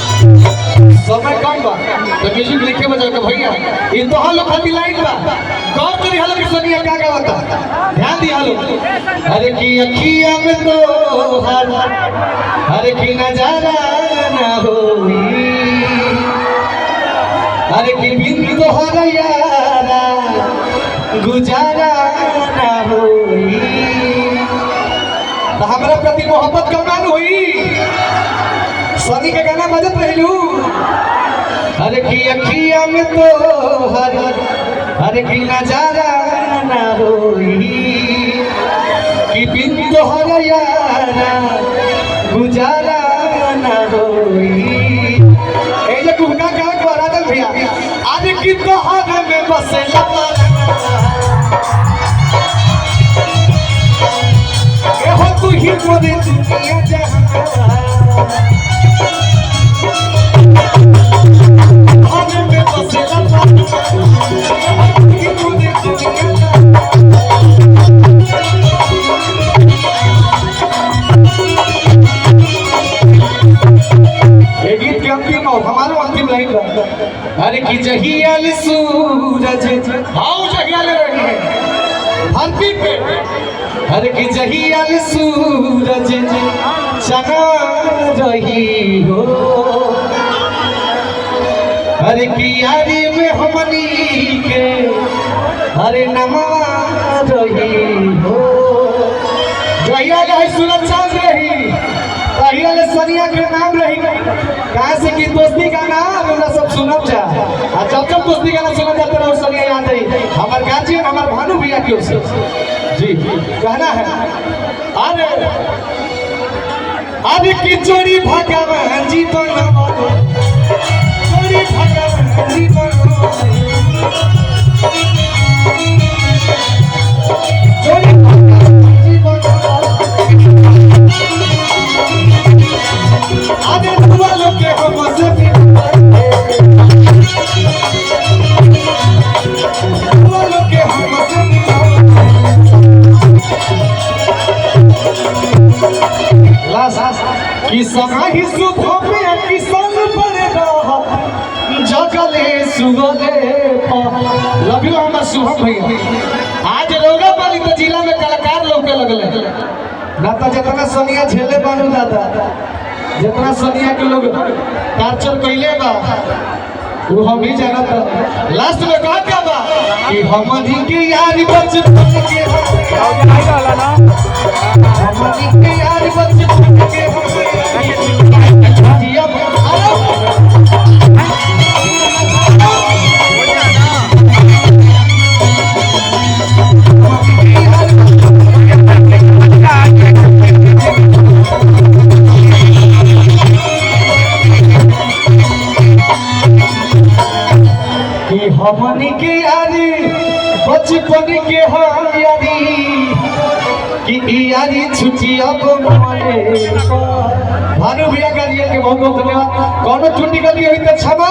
समय कम बा तो म्यूजिक लिखे बजा के भैया ये तो हाल खाती लाइन बा गौर करी हाल की सुनिए क्या क्या होता ध्यान दिया हाल अरे की अखिया में तो हर की नजारा ना होई अरे की बिन तो हर यारा गुजारा ना होई तो हमरा प्रति मोहब्बत कमान हुई सनी के गाना बजत रहलू हर की अखिया में तो हर की नजारा ना होई कि बिन तोहर यारा गुजारा ना होई ए जे कुहका का कोरा दल भैया आज की तोहर में बसेला ए हो तू ही मोरे दुनिया जहां हमारो अंतिम लाइन अरे की जहियाल सूरज हाउ जहियाल रही है धरती पे अरे की जहियाल सूरज चना रही हो अरे की यारी में हमनी के अरे नमा रही हो जहियाल है सूरज चांद रही तहियाल सनिया के नाम रही कहाँ से की दोस्ती का नाम हमरा सब सुनब जा आ जब जब दोस्ती का नाम सुनब जाते रहो सनिया याद आई हमार गार्जियन हमार भानु भैया की ओर से जी कहना है अरे अरे की जोड़ी भगवान जी तो जोड़ी भगवान जी तो जोड़ी आगे वालों के हम से वालों के हम से लास की समाही सुबह में किसान बड़े रहा जगले सुगले लव यू हम शुभम भैया आज रोगा वाली तो जिला में कलाकार लोग के लगले ना तो जितना सोनिया झेले बानू दादा जितना सनिया के लोग टार्चर कइले बा वो हम भी जानत लास्ट में कहा क्या बा कि हमनी के यारी बचपन के नहीं डाला ना हमनी के यारी बचपन के हमनी के यारी बचपन के हम यारी कि यारी छुट्टी अब मने भानु भैया का के बहुत बहुत धन्यवाद कौन छुट्टी कर दी हुई तो क्षमा।